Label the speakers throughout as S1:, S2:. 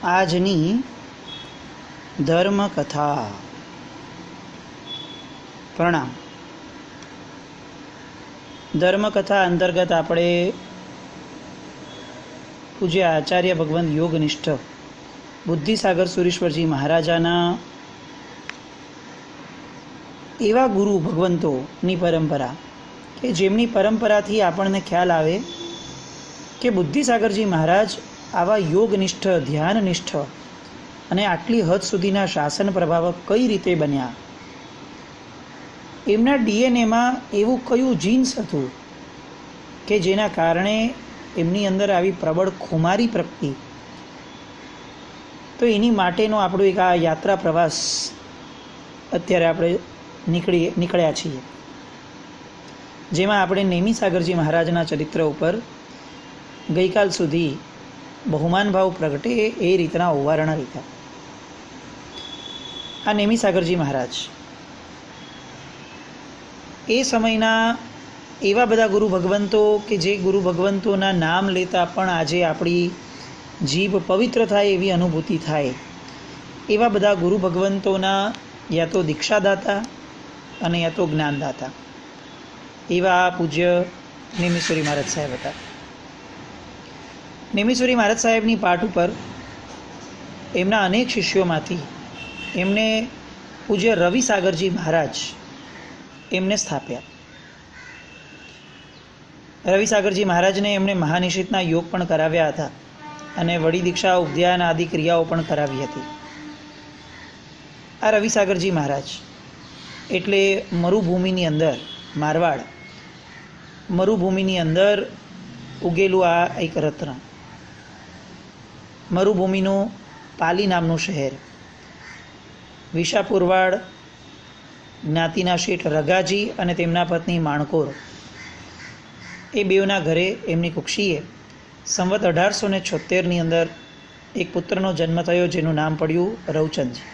S1: આજની ધર્મકથા. પ્રણામ. ધર્મકથા અંતર્ગત આપણે પૂજ્ય આચાર્ય ભગવંત યોગનિષ્ઠ બુદ્ધિસાગર સુરેશ્વરજી મહારાજાના એવા ગુરુ ભગવંતોની પરંપરા કે જેમની પરંપરાથી આપણને ખ્યાલ આવે કે બુદ્ધિસાગરજી મહારાજ આવા યોગનિષ્ઠ, ધ્યાનનિષ્ઠ અને આટલી હદ સુધીના શાસન પ્રભાવક કઈ રીતે બન્યા. એમના ડીએનએમાં એવું કયું જીન્સ હતું કે જેના કારણે એમની અંદર આવી પ્રબળ ખુમારી પ્રગટી. તો એની માટેનો આપણો એક આ યાત્રા પ્રવાસ અત્યારે આપણે નીકળ્યા છીએ, જેમાં આપણે નેમિસાગરજી મહારાજના ચરિત્ર ઉપર ગઈકાલ સુધી બહુમાન ભાવ પ્રગટે એ રીતના ઓવારણા લીધા. આ નેમિસાગરજી મહારાજ એ સમયના એવા બધા ગુરુ ભગવંતો કે જે ગુરુ ભગવંતોના નામ લેતા પણ આજે આપણી જીભ પવિત્ર થાય એવી અનુભૂતિ થાય, એવા બધા ગુરુ ભગવંતોના યા તો દીક્ષાદાતા અને યા તો જ્ઞાનદાતા એવા પૂજ્ય નેમિશ્વરી મહારાજ સાહેબ હતા. નેમિશ્વરી મહારાજ સાહેબની પાઠ ઉપર એમના અનેક શિષ્યોમાંથી એમને પૂજ્ય રવિસાગરજી મહારાજ એમને સ્થાપ્યા. રવિસાગરજી મહારાજને એમણે મહાનિષિતના યોગ પણ કરાવ્યા હતા અને વડી દીક્ષા, ઉપધ્યાન આદિ ક્રિયાઓ પણ કરાવી હતી. આ રવિસાગરજી મહારાજ એટલે મરુભૂમિની અંદર, મારવાડ મરુભૂમિની અંદર ઉગેલું આ એક રત્ન. મરુભૂમિનું પાલી નામનું શહેર, વિશાપુરવાડ જ્ઞાતિના શેઠ રગાજી અને તેમના પત્ની માણકોર, એ બેઉના ઘરે એમની કુક્ષીએ સંવત 1876ની અંદર એક પુત્રનો જન્મ થયો, જેનું નામ પડ્યું રવચંદજી.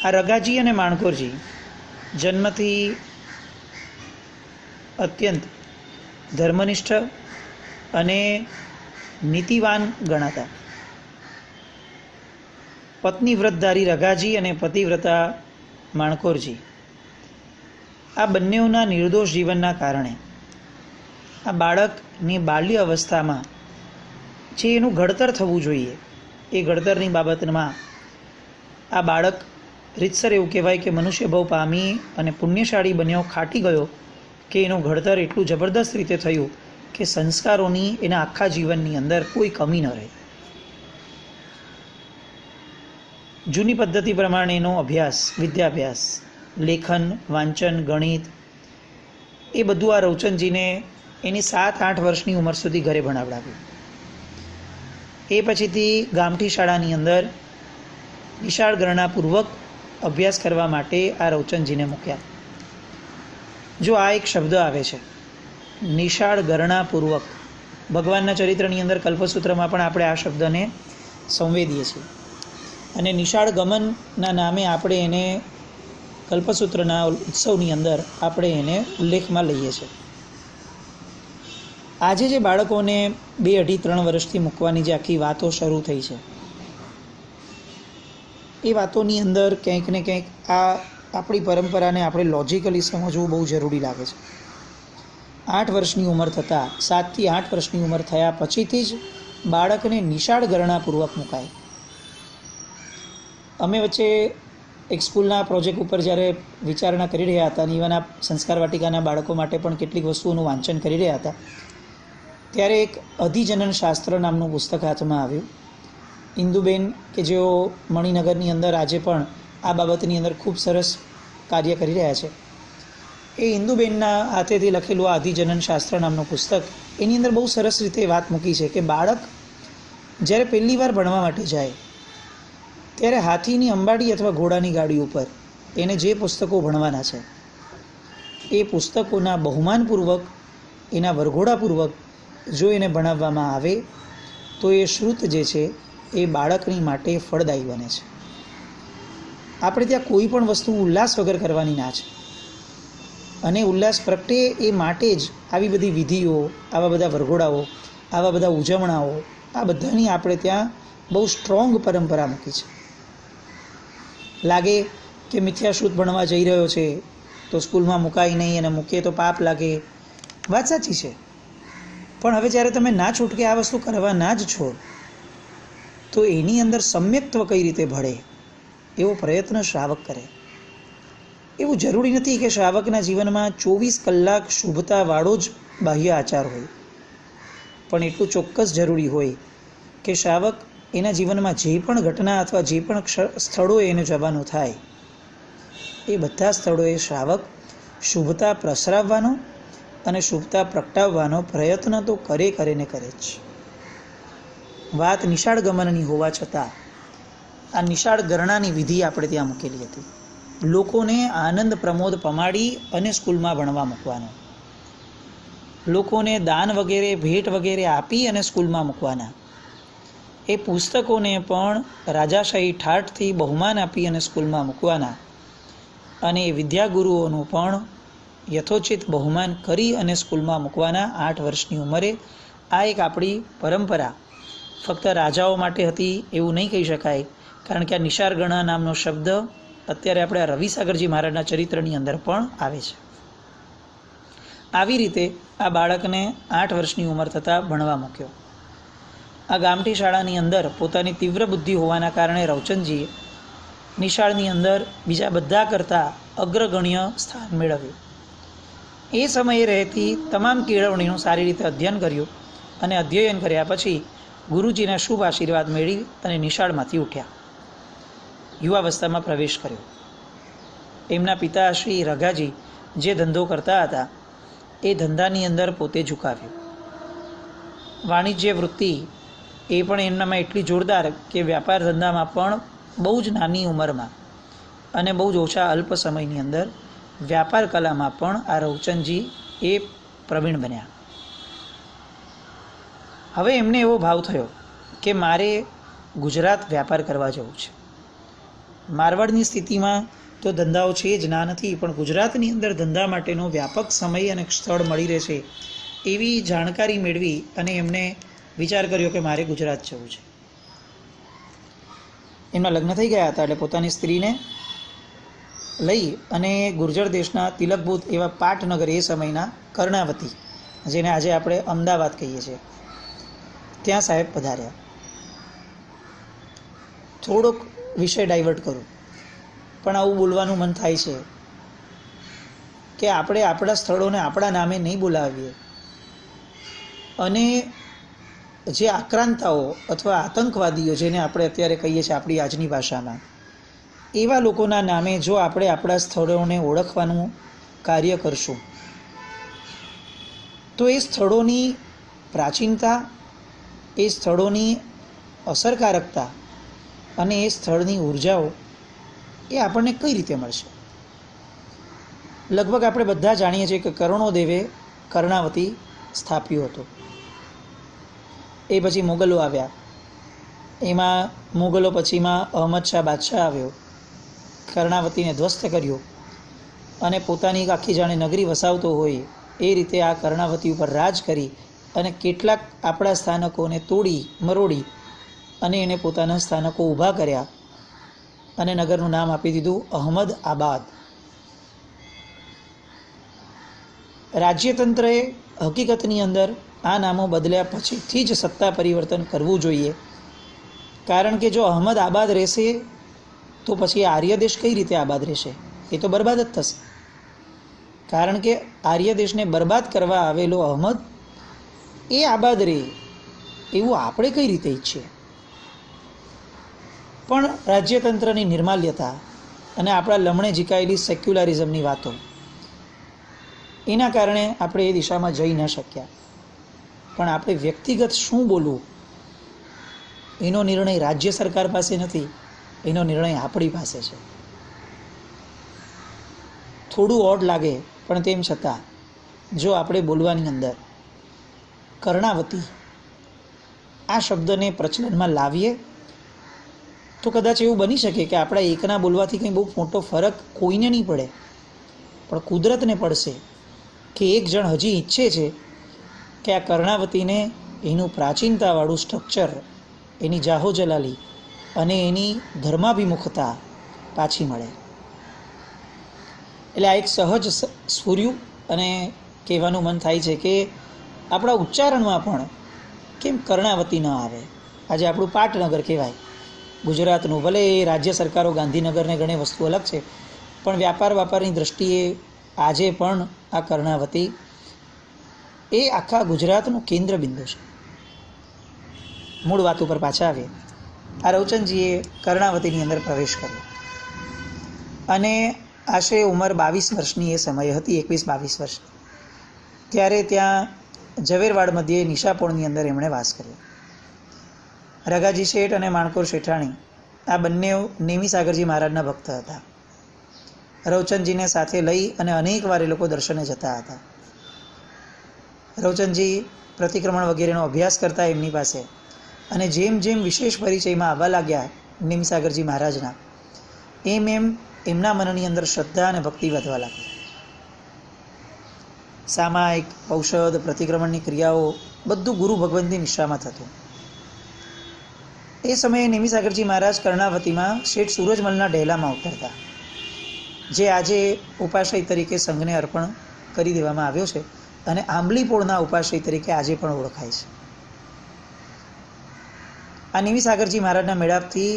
S1: આ રગાજી અને માણકોરજી જન્મથી અત્યંત ધર્મનિષ્ઠ અને નીતિવાન ગણાતા. પત્ની વ્રતધારી રગાજી અને પતિવ્રતા માણકોરજી, આ બંનેઓના નિર્દોષ જીવનના કારણે આ બાળકની બાલ્ય અવસ્થામાં જે એનું ઘડતર થવું જોઈએ એ ઘડતરની બાબતમાં આ બાળક રીતસર એવું કહેવાય કે મનુષ્ય ભવ પામી અને પુણ્યશાળી બન્યો, ખાટી ગયો કે એનું ઘડતર એટલું જબરદસ્ત રીતે થયું કે સંસ્કારોની એના આખા જીવનની અંદર કોઈ કમી ન રહે. જૂની પદ્ધતિ પ્રમાણેનો અભ્યાસ, વિદ્યાભ્યાસ, લેખન, વાંચન, ગણિત એ બધું આ રવચંદજીને એની 7-8 વર્ષની ઉંમર સુધી ઘરે ભણાવડાવ્યું. એ પછીથી ગામઠી શાળાની અંદર વિશાળ ગણનાપૂર્વક અભ્યાસ કરવા માટે આ રવચંદજીને મૂક્યા. જો આ એક શબ્દ આવે છે, નિશાળ ગણનાપૂર્વક, ભગવાનના ચરિત્રની અંદર કલ્પસૂત્રમાં પણ આપણે આ શબ્દને સંવેદીએ છીએ અને નિશાળ ગમનના નામે આપણે એને કલ્પસૂત્રના ઉત્સવની અંદર આપણે એને ઉલ્લેખમાં લઈએ છીએ. આજે જે બાળકોને 2, 2.5, 3 વર્ષથી મૂકવાની જે આખી વાતો શરૂ થઈ છે, એ વાતોની અંદર ક્યાંક ને ક્યાંક આ આપણી પરંપરાને આપણે લોજિકલી સમજવું બહુ જરૂરી લાગે છે. 8 વર્ષની ઉંમર થતાં, 7 થી 8 વર્ષની ઉંમર થયા પછીથી જ બાળકને નિશાળ ગણનાપૂર્વક મુકાય. અમે વચ્ચે એક સ્કૂલના પ્રોજેક્ટ ઉપર જ્યારે વિચારણા કરી રહ્યા હતા અને એવાના સંસ્કાર વાટિકાના બાળકો માટે પણ કેટલીક વસ્તુઓનું વાંચન કરી રહ્યા હતા, ત્યારે એક અધિજનન શાસ્ત્ર નામનું પુસ્તક હાથમાં આવ્યું. ઇન્દુબેન કે જેઓ મણિનગરની અંદર આજે પણ આ બાબતની અંદર ખૂબ સરસ કાર્ય કરી રહ્યા છે, એ ઇન્દુબેનના હાથેથી લખેલું આ અધિજનન શાસ્ત્ર નામનું પુસ્તક, એની અંદર બહુ સરસ રીતે વાત મૂકી છે કે બાળક જ્યારે પહેલી વાર ભણવા માટે જાય ત્યારે હાથીની અંબાડી અથવા ઘોડાની ગાડી ઉપર એને જે પુસ્તકો ભણવાના છે એ પુસ્તકોના બહુમાનપૂર્વક, એના વરઘોડાપૂર્વક જો એને ભણાવવામાં આવે તો એ શ્રુત જે છે એ બાળકની માટે ફળદાયી બને છે. આપણે ત્યાં કોઈ પણ વસ્તુ ઉલ્લાસ વગર કરવાની ના છે અને ઉલ્લાસ પ્રગટે એ માટે જ આવી બધી વિધિઓ, આવા બધા વરઘોડાઓ, આવા બધા ઉજવણાઓ, આ બધાની આપણે ત્યાં બહુ સ્ટ્રોંગ પરંપરા મૂકી છે. લાગે કે મિથ્યાશ્રુત ભણવા જઈ રહ્યો છે તો સ્કૂલમાં મુકાય નહીં, અને મૂકીએ તો પાપ લાગે. વાત સાચી છે, પણ હવે જ્યારે તમે ના છૂટકે આ વસ્તુ કરવાના જ છો તો એની અંદર સમ્યક્ત્વ કઈ રીતે ભળે એવો પ્રયત્ન શ્રાવક કરે. એવું જરૂરી નથી કે શ્રાવકના જીવનમાં 24 કલાક શુભતાવાળો જ બાહ્ય આચાર હોય, પણ એટલું ચોક્કસ જરૂરી હોય કે શ્રાવક એના જીવનમાં જે પણ ઘટના અથવા જે પણ સ્થળોએ એને જવાનું થાય એ બધા સ્થળોએ શ્રાવક શુભતા પ્રસરાવવાનો અને શુભતા પ્રગટાવવાનો પ્રયત્ન તો કરે ને કરે જ. વાત નિશાળ ગમનની હોવા છતાં આ નિશાળ ગરણાની વિધિ આપણે ત્યાં મૂકેલી હતી. લોકોને આનંદ પ્રમોદ પમાડી અને સ્કૂલમાં ભણવા મૂકવાનો, લોકોને દાન વગેરે ભેટ વગેરે આપી અને સ્કૂલમાં મૂકવાના, એ પુસ્તકોને પણ રાજાશાહી ઠાઠથી બહુમાન આપી અને સ્કૂલમાં મૂકવાના, અને એ વિદ્યાગુરુઓનું પણ યથોચિત બહુમાન કરી અને સ્કૂલમાં મૂકવાના 8 વર્ષની ઉંમરે. આ એક આપણી પરંપરા ફક્ત રાજાઓ માટે હતી એવું નહીં કહી શકાય, કારણ કે આ નિશાળ ગણા નામનો શબ્દ અત્યારે આપણે આ રવિસાગરજી મહારાજના ચરિત્રની અંદર પણ આવે છે. આવી રીતે આ બાળકને 8 વર્ષની ઉંમર થતાં ભણવા મૂક્યો. આ ગામઠી શાળાની અંદર પોતાની તીવ્ર બુદ્ધિ હોવાના કારણે રવચંદજીએ નિશાળની અંદર બીજા બધા કરતાં અગ્રગણ્ય સ્થાન મેળવ્યું. એ સમયે રહેતી તમામ કેળવણીનું સારી રીતે અધ્યયન કર્યું, અને અધ્યયન કર્યા પછી ગુરુજીના શુભ આશીર્વાદ મેળવી અને નિશાળમાંથી ઉઠ્યા. યુવાવસ્થામાં પ્રવેશ કર્યો. એમના પિતા શ્રી રઘાજી જે ધંધો કરતા હતા એ ધંધાની અંદર પોતે ઝુકાવ્યું. વાણિજ્ય વૃત્તિ એ પણ એમનામાં એટલી જોરદાર કે વ્યાપાર ધંધામાં પણ બહુ જ નાની ઉંમરમાં અને બહુ જ ઓછા અલ્પ સમયની અંદર વ્યાપાર કલામાં પણ આ રવચંદજી એ પ્રવીણ બન્યા. હવે એમને એવો ભાવ થયો કે મારે ગુજરાત વ્યાપાર કરવા જવું છે. મારવાડની સ્થિતિમાં તો ધંધાઓ છે જ ના નથી, પણ ગુજરાતની અંદર ધંધા માટેનો વ્યાપક સમય અને સ્થળ મળી રહેશે એવી જાણકારી મેળવી અને એમને વિચાર કર્યો કે મારે ગુજરાત જવું છે. એમના લગ્ન થઈ ગયા હતા એટલે પોતાની સ્ત્રીને લઈ અને ગુર્જર દેશના તિલકભૂત એવા પાટનગર એ સમયના કર્ણાવતી, જેને આજે આપણે અમદાવાદ કહીએ છીએ, ત્યાં સાહેબ પધાર્યા. થોડોક વિષય ડાયવર્ટ કરું, પણ આવું બોલવાનું મન થાય છે કે આપણે આપણા સ્થળોને આપણા નામે નહીં બોલાવીએ, અને જે આક્રાંતાઓ અથવા આતંકવાદીઓ જેને આપણે અત્યારે કહીએ છીએ આપણી આજની ભાષામાં, એવા લોકોના નામે જો આપણે આપણા સ્થળોને ઓળખવાનું કાર્ય કરશું તો એ સ્થળોની પ્રાચીનતા, એ સ્થળોની અસરકારકતા અને એ સ્થળની ઉર્જાઓ એ આપણને કઈ રીતે મળશે. લગભગ આપણે બધા જાણીએ છીએ કે કર્ણોદેવે કર્ણાવતી સ્થાપ્યું હતું. એ પછી મુગલો આવ્યા, એમાં મુગલો પછીમાં અહમદ શાહ બાદશાહ આવ્યો, કર્ણાવતીને ધ્વસ્ત કર્યો અને પોતાની એક આખી જાણે નગરી વસાવતો હોય એ રીતે આ કર્ણાવતી ઉપર રાજ કરી અને કેટલાક આપણા સ્થાનકોને તોડી મરોડી અને એને પોતાના સ્થાનકો ઊભા કર્યા અને નગરનું નામ આપી દીધું અહમદ આબાદ. રાજ્યતંત્રએ હકીકતની અંદર આ નામો બદલ્યા પછીથી જ સત્તા પરિવર્તન કરવું જોઈએ, કારણ કે જો અહમદ આબાદ રહેશે તો પછી આર્ય દેશ કઈ રીતે આબાદ રહેશે? એ તો બરબાદ જ થશે. કારણ કે આર્ય દેશને બરબાદ કરવા આવેલો અહમદ એ આબાદ રહે એવું આપણે કઈ રીતે ઈચ્છીએ? પણ રાજ્યતંત્રની નિર્માલ્યતા અને આપણા લમણે ઝીકાયેલી સેક્યુલરિઝમની વાતો, એના કારણે આપણે એ દિશામાં જઈ ન શક્યા. પણ આપણે વ્યક્તિગત શું બોલવું એનો નિર્ણય રાજ્ય સરકાર પાસે નથી, એનો નિર્ણય આપણી પાસે છે. થોડું ઓડ લાગે, પણ તેમ છતાં જો આપણે બોલવાની અંદર કર્ણાવતી આ શબ્દને પ્રચલનમાં લાવીએ તો કદાચ એવું બની શકે કે આપણા એકના બોલવાથી કંઈ બહુ મોટો ફરક કોઈને નહીં પડે, પણ કુદરતને પડશે કે એક જણ હજી ઈચ્છે છે કે આ કર્ણાવતીને એનું પ્રાચીનતાવાળું સ્ટ્રક્ચર, એની જાહો જલાલી અને એની ધર્માભિમુખતા પાછી મળે. એટલે આ એક સહજ સ્ફૂર્યું અને કહેવાનું મન થાય છે કે આપણા ઉચ્ચારણમાં પણ કેમ કર્ણાવતી ન આવે. આજે આપણું પાટનગર કહેવાય ગુજરાતનું, ભલે એ રાજ્ય સરકારો ગાંધીનગરને ઘણી વસ્તુ અલગ છે, પણ વ્યાપારની દ્રષ્ટિએ આજે પણ આ કર્ણાવતી એ આખા ગુજરાતનું કેન્દ્ર બિંદુ છે. મૂળ વાત ઉપર પાછા આવીએ. આ રવચંદજીએ કર્ણાવતીની અંદર પ્રવેશ કર્યો અને આશરે ઉંમર 22 વર્ષની એ સમયે હતી, 21-22 વર્ષ. ત્યારે ત્યાં ઝવેરવાડ મધ્યે નિશાપોળની અંદર એમણે વાસ કર્યો. રઘાજી શેઠ અને માણકોર શેઠાણી આ બંને નેમિ સાગરજી મહારાજના ભક્ત હતા. રવચંદજીને સાથે લઈ અને અનેક વાર એ લોકો દર્શને જતા હતા. રવચંદજી પ્રતિક્રમણ વગેરેનો અભ્યાસ કરતા એમની પાસે, અને જેમ જેમ વિશેષ પરિચયમાં આવવા લાગ્યા નેમિ સાગરજી મહારાજના, એમ એમ એમના મનની અંદર શ્રદ્ધા અને ભક્તિ વધવા લાગી. સામાયિક, ઔષધ, પ્રતિક્રમણની ક્રિયાઓ બધું ગુરુ ભગવંતની નિષ્ઠામાં થતું. એ સમયે નેમિ સાગરજી મહારાજ કર્ણાવતીમાં શેઠ સૂરજમલના ડેલામાં ઉતરતા, જે આજે ઉપાશ્રય તરીકે સંઘને અર્પણ કરી દેવામાં આવ્યો છે અને આંબલીપોળના ઉપાશ્રય તરીકે આજે પણ ઓળખાય છે. આ નેમિ સાગરજી મહારાજના મેળાપથી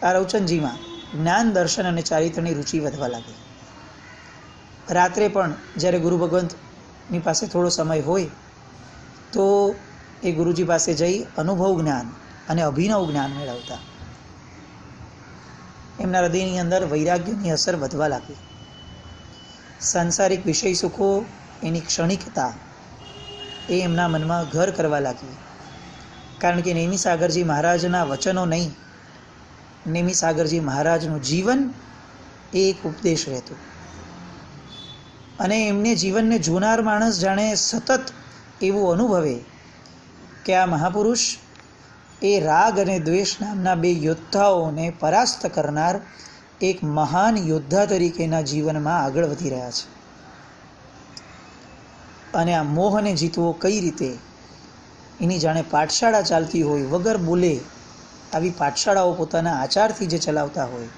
S1: આ રવચંદજીમાં જ્ઞાન, દર્શન અને ચારિત્રની રુચિ વધવા લાગી. રાત્રે પણ જ્યારે ગુરુ ભગવંતની પાસે થોડો સમય હોય તો એ ગુરુજી પાસે જઈ અનુભવ જ્ઞાન અને અભિનવ જ્ઞાન મેળવતા. એમના હૃદયની અંદર વૈરાગ્યની અસર વધવા લાગી. સાંસારિક વિષય સુખો, એની ક્ષણિકતા એ એમના મનમાં ઘર કરવા લાગી. કારણ કે નેમિ સાગરજી મહારાજના વચનો નહીં, નેમિ સાગરજી મહારાજનું જીવન એ એક ઉપદેશ રહેતું. અને એમને જીવનને જોનાર માણસ જાણે સતત એવું અનુભવે કે આ મહાપુરુષ એ રાગ અને દ્વેષ નામના બે યોદ્ધાઓને પરાસ્ત કરનાર એક મહાન યોદ્ધા તરીકેના જીવનમાં આગળ વધી રહ્યા છે. અને આ મોહને જીતવો કઈ રીતે, એની જાણે પાઠશાળા ચાલતી હોય, વગર બોલે આવી પાઠશાળાઓ પોતાના આચારથી જે ચલાવતા હોય,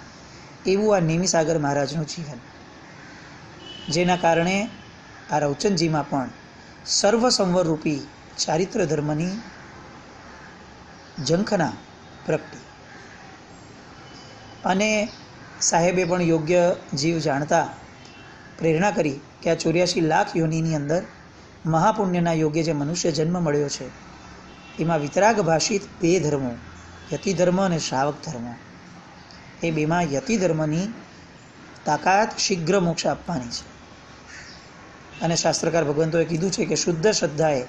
S1: એવું આ નેમિ સાગર મહારાજનું જીવન. જેના કારણે આ રવચંદજીમાં પણ સર્વ સંવરરૂપી ચારિત્ર ધર્મની ઝંખના પ્રગટી. અને સાહેબે પણ યોગ્ય જીવ જાણતા પ્રેરણા કરી કે આ 84 લાખ યોનિની અંદર મહાપુણ્યના યોગ્ય જે મનુષ્ય જન્મ મળ્યો છે, એમાં વિતરાગ ભાષિત બે ધર્મો, યતિ ધર્મ અને શ્રાવક ધર્મ, એ બેમાં યતિ ધર્મની તાકાત શીઘ્ર મોક્ષ આપવાની છે. અને શાસ્ત્રકાર ભગવંતોએ કીધું છે કે શુદ્ધ શ્રદ્ધાએ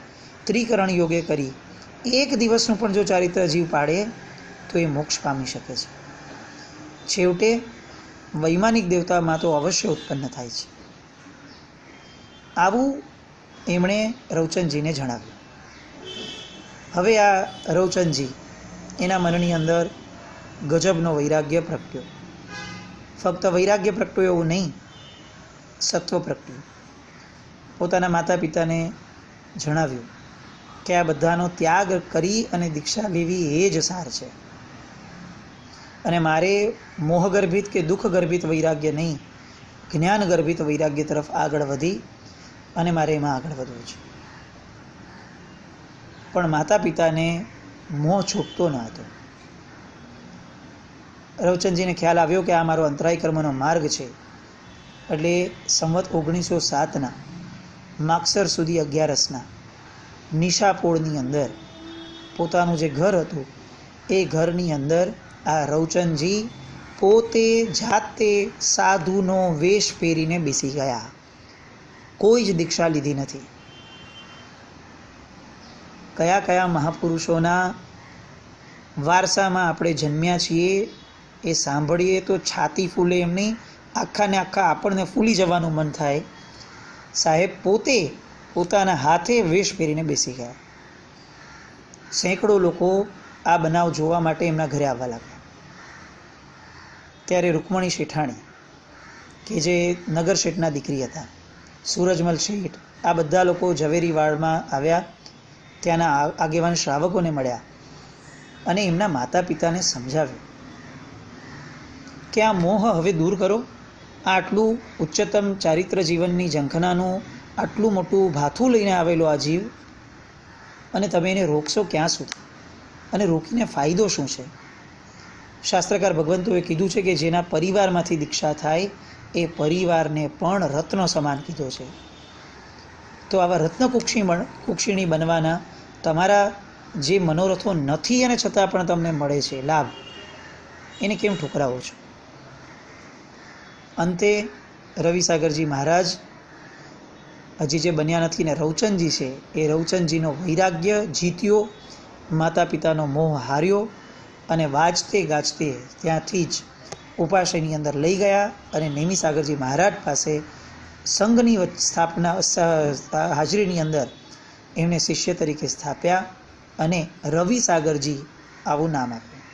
S1: ત્રિકરણ યોગે કરી એક દિવસનું પણ જો ચારિત્ર જીવ પાડે તો એ મોક્ષ પામી શકે છે. છેવટે વૈમાનિક દેવતામાં તો અવશ્ય ઉત્પન્ન થાય છે. આવું એમણે રવચંદજીને જણાવ્યું. હવે આ રવચંદજી, એના મનની અંદર ગજબનો વૈરાગ્ય પ્રગટ્યો. ફક્ત વૈરાગ્ય પ્રગટ્યો એવું નહીં, સત્વ પ્રગટ્યું. પોતાના માતા પિતાને જણાવ્યું કે આ બધાનો ત્યાગ કરી અને દીક્ષા લેવી એ જ સાર છે. અને મારે મોહગર્ભિત કે દુઃખગર્ભિત વૈરાગ્ય નહીં, જ્ઞાન ગર્ભિત વૈરાગ્ય તરફ આગળ વધી અને મારે એમાં આગળ વધવું છે. પણ માતા પિતાને મોહ છૂટતો ન હતો. રવચંદજીને ખ્યાલ આવ્યો કે આ મારો અંતરાય કર્મનો માર્ગ છે. એટલે સંવત 1907ના માગસર સુધી 11ના નિશાપોળની અંદર પોતાનું જે ઘર હતું, એ ઘરની અંદર આ રવચંદજી પોતે જાતે સાધુનો વેશ પહેરીને બેસી ગયા. કોઈ જ દીક્ષા લીધી નથી. કયા કયા મહાપુરુષોના વારસામાં આપણે જન્મ્યા છીએ એ સાંભળીએ તો છાતી ફૂલે એમ નહીં, આખા ને આખા આપણને ફૂલી જવાનું મન થાય. સાહેબ પોતે પોતાના હાથે વેશ પહેરીને બેસી ગયા. સેંકડો લોકો આ બનાવ જોવા માટે એમના ઘરે આવવા લાગ્યા. ત્યારે રૂકમણી શેઠાણી, કે જે નગર શેઠના દીકરી હતા, સૂરજમલ શેઠ, આ બધા લોકો ઝવેરીવાડમાં આવ્યા ત્યાંના આગેવાન શ્રાવકોને મળ્યા અને એમના માતા પિતાને સમજાવ્યું કે આ મોહ હવે દૂર કરો. આટલું ઉચ્ચતમ ચારિત્ર જીવનની ઝંખનાનું આટલું મોટું ભાથું લઈને આવેલો આ જીવ, અને તમે એને રોકશો ક્યાં સુધી, અને રોકીને ફાયદો શું છે? શાસ્ત્રકાર ભગવંતોએ કીધું છે કે જેના પરિવારમાંથી દીક્ષા થાય એ પરિવારને પણ રત્ન સમાન કીધો છે. તો આવા રત્ન કુક્ષિણી બનવાના તમારા જે મનોરથો નથી અને છતાં પણ તમને મળે છે લાભ, એને કેમ ઠુકરાવો છો? અંતે રવિસાગરજી મહારાજ હજી જે બન્યા નથી ને રવચંદજી છે, એ રવચંદજીનો વૈરાગ્ય જીત્યો, માતા પિતાનો મોહ હાર્યો, અને વાજતે ગાજતે ત્યાંથી જ ઉપાશ્રયની અંદર લઈ ગયા અને નેમિસાગરજી મહારાજ પાસે સંઘની સ્થાપના હાજરીની અંદર એમને શિષ્ય તરીકે સ્થાપ્યા અને રવિસાગરજી આવું નામ આપ્યું.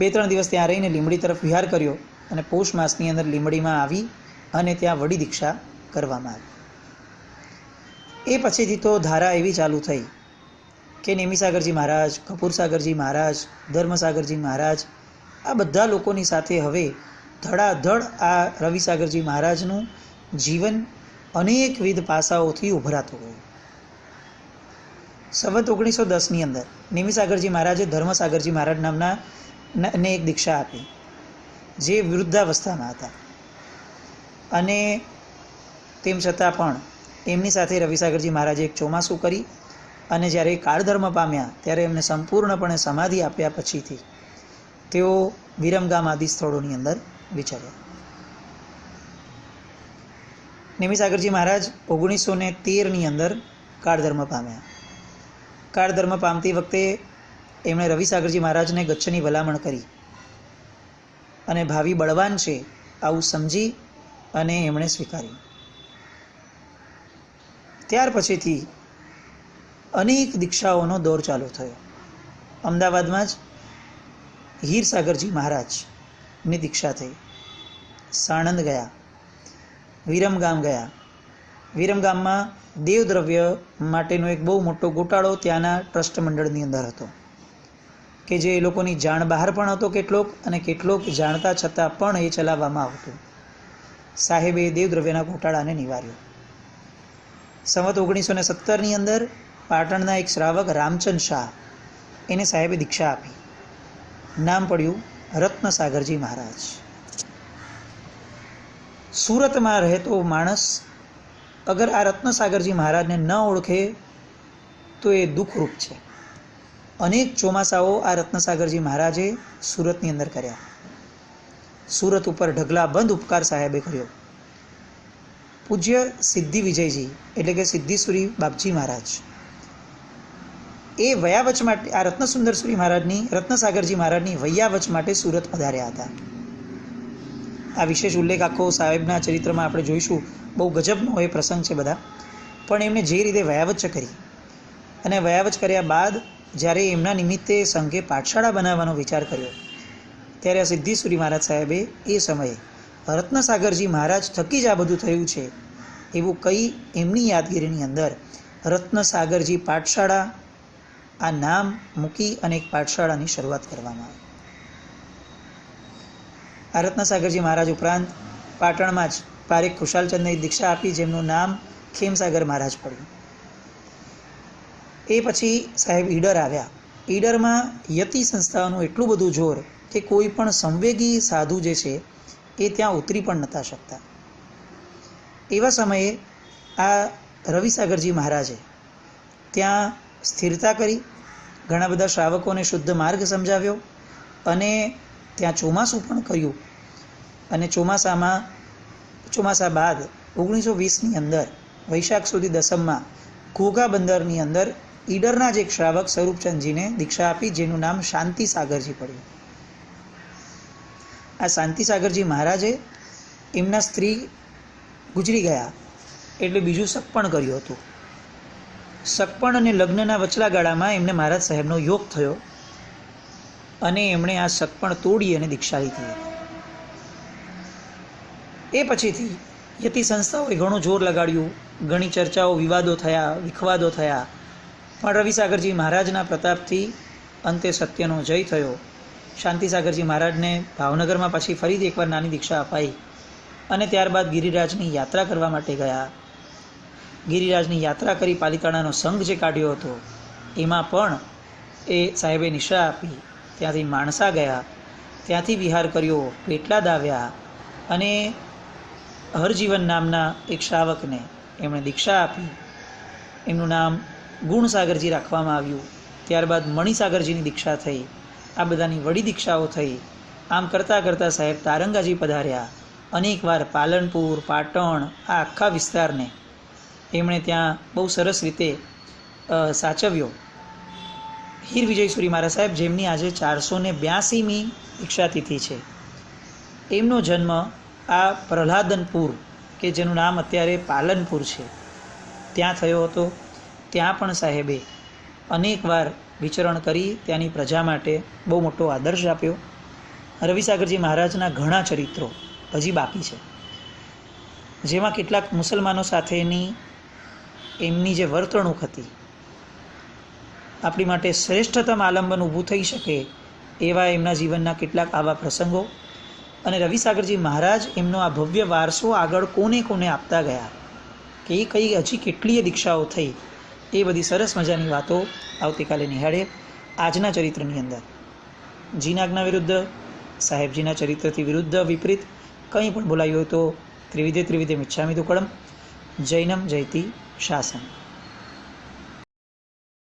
S1: 2-3 દિવસ ત્યાં રહીને લીંબડી તરફ વિહાર કર્યો અને પૌષ માસની અંદર લીંબડીમાં આવી અને ત્યાં વડી દીક્ષા કરવામાં આવી. એ પછીથી તો ધારા એવી ચાલુ થઈ કે નેમિસાગરજી મહારાજ, કપૂરસાગરજી મહારાજ, ધર્મસાગરજી મહારાજ, આ બધા લોકોની સાથે હવે ધડાધડ આ રવિસાગરજી મહારાજનું જીવન અનેકવિધ પાસાઓથી ઉભરાતું ગયું. સંવત 1910ની અંદર નેમિસાગરજી મહારાજે ધર્મસાગરજી મહારાજ નામના ને એક દીક્ષા આપી, જે વૃદ્ધાવસ્થામાં હતા, અને તેમ છતાં પણ એમની સાથે રવિસાગરજી મહારાજે એક ચોમાસું કરી, અને જ્યારે કાળધર્મ પામ્યા ત્યારે એમને સંપૂર્ણપણે સમાધિ આપ્યા પછીથી તેઓ વિરમગામ આદિ સ્થળોની અંદર વિચર્યા. નેમિસાગરજી મહારાજ 1913ની અંદર કાળધર્મ પામ્યા. કાળધર્મ પામતી વખતે એમણે રવિસાગરજી મહારાજને ગચ્છની ભલામણ કરી, અને ભાવિ બળવાન છે આવું સમજી અને એમણે સ્વીકાર્યું. ત્યાર પછીથી અનેક દીક્ષાઓનો દોર ચાલુ થયો. અમદાવાદમાં જ હીરસાગરજી મહારાજની દીક્ષા થઈ. સાણંદ ગયા, વિરમગામ ગયા. વિરમગામમાં દેવદ્રવ્ય માટેનો એક બહુ મોટો ગોટાળો ત્યાંના ટ્રસ્ટ મંડળની અંદર હતો, કે જે એ લોકોની જાણ બહાર પણ હતો કેટલોક, અને કેટલોક જાણતા છતાં પણ એ ચલાવવામાં આવતું. સાહેબે દેવદ્રવ્યના ગોટાળાને નિવાર્યો. સંવત 1917ની અંદર પાટણના એક શ્રાવક રામચંદ શાહ, એને સાહેબે દીક્ષા આપી. નામ પડ્યું રત્નસાગરજી મહારાજ. સુરતમાં રહેતો માણસ અગર આ રત્નસાગરજી મહારાજને ન ઓળખે તો એ દુઃખરૂપ છે. અનેક ચોમાસાઓ આ રત્નસાગરજી મહારાજે સુરતની અંદર કર્યા. સુરત ઉપર ઢગલાબંધ ઉપકાર સાહેબે કર્યો. પૂજ્ય સિદ્ધિ વિજયજી એટલે કે સિદ્ધિસુરી બાપજી મહારાજ એ વયાવચ માટે આ રત્નસુંદરસુરી મહારાજની રત્નસાગરજી મહારાજની વૈયાવચ માટે સુરત પધાર્યા હતા. આ વિશેષ ઉલ્લેખ આખો સાહેબના ચરિત્રમાં આપણે જોઈશું. બહુ ગજબનો એ પ્રસંગ છે બધા. પણ એમને જે રીતે વયાવચ કરી, અને વયાવચ કર્યા બાદ જ્યારે એમના નિમિત્તે સંઘે પાઠશાળા બનાવવાનો વિચાર કર્યો, ત્યારે આ સિદ્ધિસુરી મહારાજ સાહેબે એ સમયે રત્નસાગરજી મહારાજ થકી જ આ બધું થયું છે એવું કહી એમની યાદગીરીની અંદર રત્નસાગરજી પાઠશાળા આ નામ મૂકી અને એક પાઠશાળાની શરૂઆત કરવામાં આવી. આ રત્નસાગરજી મહારાજ ઉપરાંત પાટણમાં જ પારેખ ખુશાલચંદને દીક્ષા આપી, જેમનું નામ ખેમસાગર મહારાજ પડ્યું. એ પછી સાહેબ ઈડર આવ્યા. ઈડરમાં યતિ સંસ્થાઓનું એટલું બધું જોર કે કોઈ પણ સંવેગી સાધુ જે છે એ ત્યાં ઉતરી પણ નહોતા શકતા. એવા સમયે આ રવિસાગરજી મહારાજે ત્યાં સ્થિરતા કરી, ઘણા બધા શ્રાવકોને શુદ્ધ માર્ગ સમજાવ્યો, અને ત્યાં ચોમાસું પણ કર્યું. અને ચોમાસા બાદ 1920ની અંદર વૈશાખ સુધી દસમમાં ઘોઘા બંદરની અંદર ઈડરના જ એક શ્રાવક સ્વરૂપચંદજીને દીક્ષા આપી, જેનું નામ શાંતિસાગરજી પડ્યું. આ શાંતિસાગરજી મહારાજે એમના સ્ત્રી ગુજરી ગયા એટલે બીજું સગપણ કર્યું હતું. સગપણ અને લગ્નના વચલા ગાળામાં એમને મહારાજ સાહેબનો યોગ થયો, અને એમણે આ સગપણ તોડી અને દીક્ષા લીધી હતી. એ પછીથી યતિ સંસ્થાઓએ ઘણું જોર લગાડ્યું, ઘણી ચર્ચાઓ, વિવાદો થયા, વિખવાદો થયા, પણ રવિસાગરજી મહારાજના પ્રતાપથી અંતે સત્યનો જય થયો. શાંતિસાગરજી મહારાજને ભાવનગરમાં પાછી ફરીથી એકવાર નાની દીક્ષા અપાઈ અને ત્યારબાદ ગિરિરાજની યાત્રા કરવા માટે ગયા. ગિરિરાજની યાત્રા કરી પાલિતાણાનો સંઘ જે કાઢ્યો હતો એમાં પણ એ સાહેબે નિશા આપી. ત્યાંથી માણસા ગયા, ત્યાંથી વિહાર કર્યો, પેટલાદ આવ્યા અને હરજીવન નામના એક શ્રાવકને એમણે દીક્ષા આપી. એમનું નામ ગુણસાગરજી રાખવામાં આવ્યું. ત્યારબાદ મણિસાગરજીની દીક્ષા થઈ. આ બધાની વડી દીક્ષાઓ થઈ. આમ કરતાં કરતાં સાહેબ તારંગાજી પધાર્યા. અનેકવાર પાલનપુર, પાટણ, આ આખા વિસ્તારને એમણે ત્યાં બહુ સરસ રીતે સાચવ્યો. હીર વિજયસુરી મહારાજ સાહેબ, જેમની આજે 482મી દીક્ષાતિથિ છે, એમનો જન્મ આ પ્રહલાદનપુર, કે જેનું નામ અત્યારે પાલનપુર છે, ત્યાં થયો હતો. ત્યાં પણ સાહેબે અનેકવાર વિચરણ કરી ત્યાંની પ્રજા માટે બહુ મોટો આદર્શ આપ્યો. રવિસાગરજી મહારાજના ઘણા ચરિત્રો હજી બાકી છે, જેમાં કેટલાક મુસલમાનો સાથેની એમની જે વર્તણૂક હતી, આપણી માટે શ્રેષ્ઠતમ આલંબન ઊભું થઈ શકે એવા એમના જીવનના કેટલાક આવા પ્રસંગો, અને રવિસાગરજી મહારાજ એમનો આ ભવ્ય વારસો આગળ કોને કોને આપતા ગયા, કે એ કઈ હજી કેટલીય દીક્ષાઓ થઈ, એ બધી સરસ મજાની વાતો આવતીકાલે નિહાળે. આજના ચરિત્રની અંદર જીનાજ્ઞા વિરુદ્ધ, સાહેબજીના ચરિત્રથી વિરુદ્ધ, વિપરીત કંઈ પણ બોલાયું હોય તો ત્રિવિધે ત્રિવિધે મિચ્છામિ દુક્કડમ. જૈનમ જયતિ શાસન.